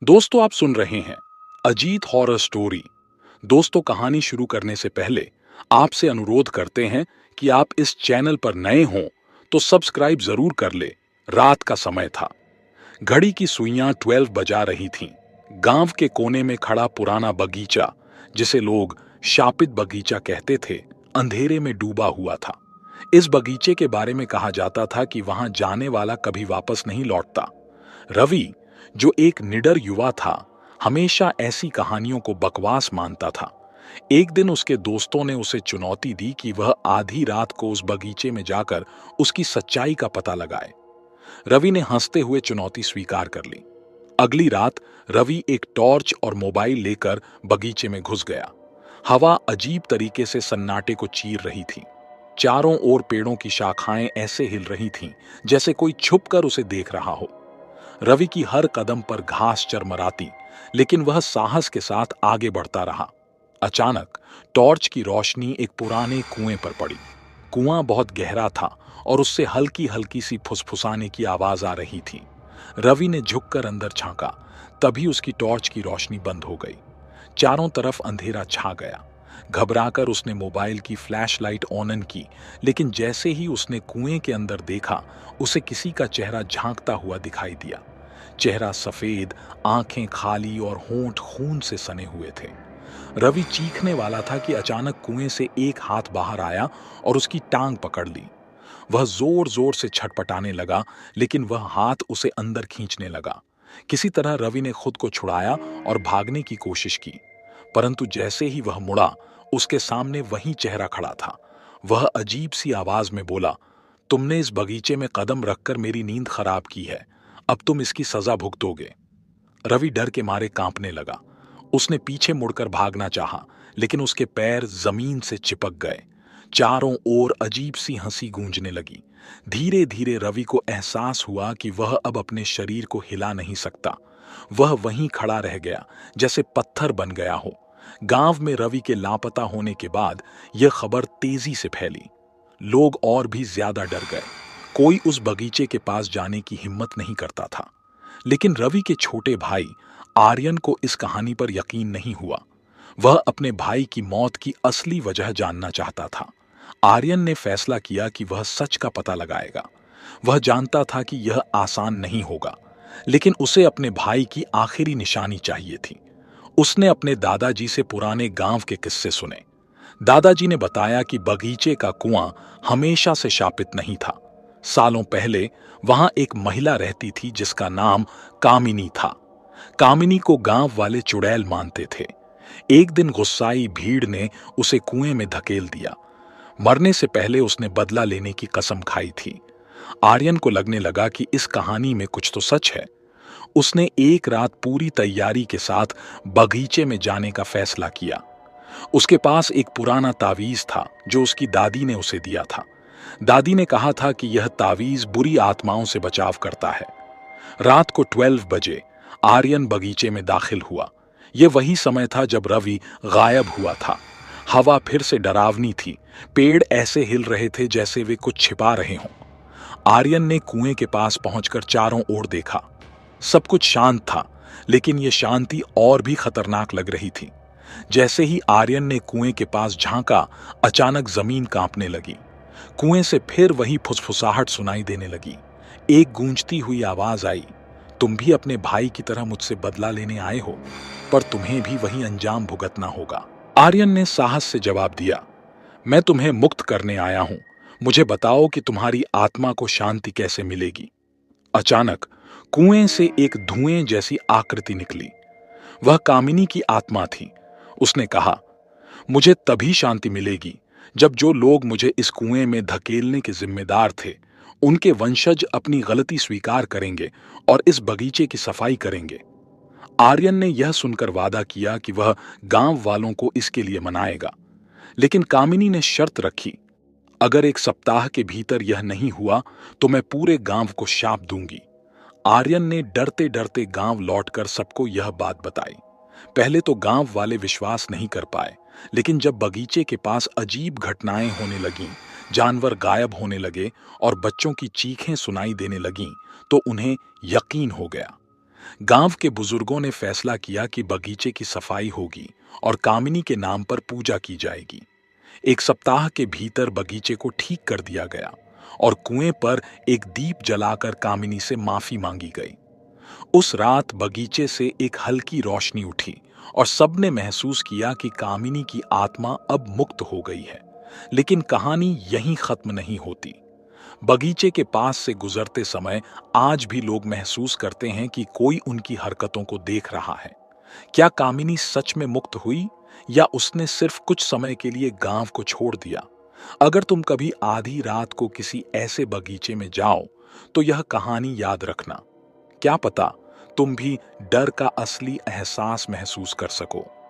दोस्तों, आप सुन रहे हैं अजीत हॉरर स्टोरी। दोस्तों, कहानी शुरू करने से पहले आपसे अनुरोध करते हैं कि आप इस चैनल पर नए हों तो सब्सक्राइब जरूर कर ले। रात का समय था। घड़ी की सुइयां 12 बजा रही थीं। गांव के कोने में खड़ा पुराना बगीचा, जिसे लोग शापित बगीचा कहते थे, अंधेरे में डूबा हुआ था। इस बगीचे के बारे में कहा जाता था कि वहां जाने वाला कभी वापस नहीं लौटता। रवि, जो एक निडर युवा था, हमेशा ऐसी कहानियों को बकवास मानता था। एक दिन उसके दोस्तों ने उसे चुनौती दी कि वह आधी रात को उस बगीचे में जाकर उसकी सच्चाई का पता लगाए। रवि ने हंसते हुए चुनौती स्वीकार कर ली। अगली रात रवि एक टॉर्च और मोबाइल लेकर बगीचे में घुस गया। हवा अजीब तरीके से सन्नाटे को चीर रही थी। चारों ओर पेड़ों की शाखाएं ऐसे हिल रही थीं जैसे कोई छुपकर उसे देख रहा हो। रवि की हर कदम पर घास चरमराती, लेकिन वह साहस के साथ आगे बढ़ता रहा। अचानक टॉर्च की रोशनी एक पुराने कुएं पर पड़ी। कुआं बहुत गहरा था और उससे हल्की हल्की सी फुसफुसाने की आवाज आ रही थी। रवि ने झुककर अंदर झांका। तभी उसकी टॉर्च की रोशनी बंद हो गई। चारों तरफ अंधेरा छा गया। घबराकर उसने मोबाइल की फ्लैशलाइट ऑन की, लेकिन जैसे ही उसने कुएं के अंदर देखा, उसे किसी का चेहरा झांकता हुआ दिखाई दिया। चेहरा सफेद, आंखें खाली और होंठ खून से सने हुए थे। रवि चीखने वाला था कि अचानक कुएं से एक हाथ बाहर आया और उसकी टांग पकड़ ली। वह जोर जोर से छटपटाने लगा, लेकिन वह हाथ उसे अंदर खींचने लगा। किसी तरह रवि ने खुद को छुड़ाया और भागने की कोशिश की, परंतु जैसे ही वह मुड़ा, उसके सामने वही चेहरा खड़ा था। वह अजीब सी आवाज में बोला, तुमने इस बगीचे में कदम रखकर मेरी नींद खराब की है। अब तुम इसकी सजा भुगतोगे। रवि डर के मारे कांपने लगा। उसने पीछे मुड़कर भागना चाहा, लेकिन उसके पैर जमीन से चिपक गए। चारों ओर अजीब सी हंसी गूंजने लगी। धीरे धीरे रवि को एहसास हुआ कि वह अब अपने शरीर को हिला नहीं सकता। वह वहीं खड़ा रह गया, जैसे पत्थर बन गया हो। गांव में रवि के लापता होने के बाद यह खबर तेजी से फैली। लोग और भी ज्यादा डर गए। कोई उस बगीचे के पास जाने की हिम्मत नहीं करता था। लेकिन रवि के छोटे भाई आर्यन को इस कहानी पर यकीन नहीं हुआ। वह अपने भाई की मौत की असली वजह जानना चाहता था। आर्यन ने फैसला किया कि वह सच का पता लगाएगा। वह जानता था कि यह आसान नहीं होगा, लेकिन उसे अपने भाई की आखिरी निशानी चाहिए थी। उसने अपने दादाजी से पुराने गांव के किस्से सुने। दादाजी ने बताया कि बगीचे का कुआं हमेशा से शापित नहीं था। सालों पहले वहां एक महिला रहती थी जिसका नाम कामिनी था। कामिनी को गांव वाले चुड़ैल मानते थे। एक दिन गुस्साई भीड़ ने उसे कुएं में धकेल दिया। मरने से पहले उसने बदला लेने की कसम खाई थी। आर्यन को लगने लगा कि इस कहानी में कुछ तो सच है। उसने एक रात पूरी तैयारी के साथ बगीचे में जाने का फैसला किया। उसके पास एक पुराना तावीज था जो उसकी दादी ने उसे दिया था। दादी ने कहा था कि यह तावीज बुरी आत्माओं से बचाव करता है। रात को 12 बजे आर्यन बगीचे में दाखिल हुआ। यह वही समय था जब रवि गायब हुआ था। हवा फिर से डरावनी थी। पेड़ ऐसे हिल रहे थे जैसे वे कुछ छिपा रहे हों। आर्यन ने कुएं के पास पहुंचकर चारों ओर देखा। सब कुछ शांत था, लेकिन यह शांति और भी खतरनाक लग रही थी। जैसे ही आर्यन ने कुएं के पास झांका, अचानक जमीन कांपने लगी। कुएं से फिर वही फुसफुसाहट सुनाई देने लगी। एक गूंजती हुई आवाज आई, तुम भी अपने भाई की तरह मुझसे बदला लेने आए हो, पर तुम्हें भी वही अंजाम भुगतना होगा। आर्यन ने साहस से जवाब दिया, मैं तुम्हें मुक्त करने आया हूं। मुझे बताओ कि तुम्हारी आत्मा को शांति कैसे मिलेगी। अचानक कुएं से एक धुएं जैसी आकृति निकली। वह कामिनी की आत्मा थी। उसने कहा, मुझे तभी शांति मिलेगी जब जो लोग मुझे इस कुएं में धकेलने के जिम्मेदार थे, उनके वंशज अपनी गलती स्वीकार करेंगे और इस बगीचे की सफाई करेंगे। आर्यन ने यह सुनकर वादा किया कि वह गांव वालों को इसके लिए मनाएगा। लेकिन कामिनी ने शर्त रखी, अगर एक सप्ताह के भीतर यह नहीं हुआ तो मैं पूरे गांव को शाप दूंगी। आर्यन ने डरते डरते गांव लौटकर सबको यह बात बताई। पहले तो गांव वाले विश्वास नहीं कर पाए, लेकिन जब बगीचे के पास अजीब घटनाएं होने लगीं, जानवर गायब होने लगे और बच्चों की चीखें सुनाई देने लगीं, तो उन्हें यकीन हो गया। गांव के बुजुर्गों ने फैसला किया कि बगीचे की सफाई होगी और कामिनी के नाम पर पूजा की जाएगी। एक सप्ताह के भीतर बगीचे को ठीक कर दिया गया और कुएं पर एक दीप जलाकर कामिनी से माफी मांगी गई। उस रात बगीचे से एक हल्की रोशनी उठी और सबने महसूस किया कि कामिनी की आत्मा अब मुक्त हो गई है। लेकिन कहानी यहीं खत्म नहीं होती। बगीचे के पास से गुजरते समय आज भी लोग महसूस करते हैं कि कोई उनकी हरकतों को देख रहा है। क्या कामिनी सच में मुक्त हुई या उसने सिर्फ कुछ समय के लिए गांव को छोड़ दिया? अगर तुम कभी आधी रात को किसी ऐसे बगीचे में जाओ तो यह कहानी याद रखना। क्या पता तुम भी डर का असली एहसास महसूस कर सको।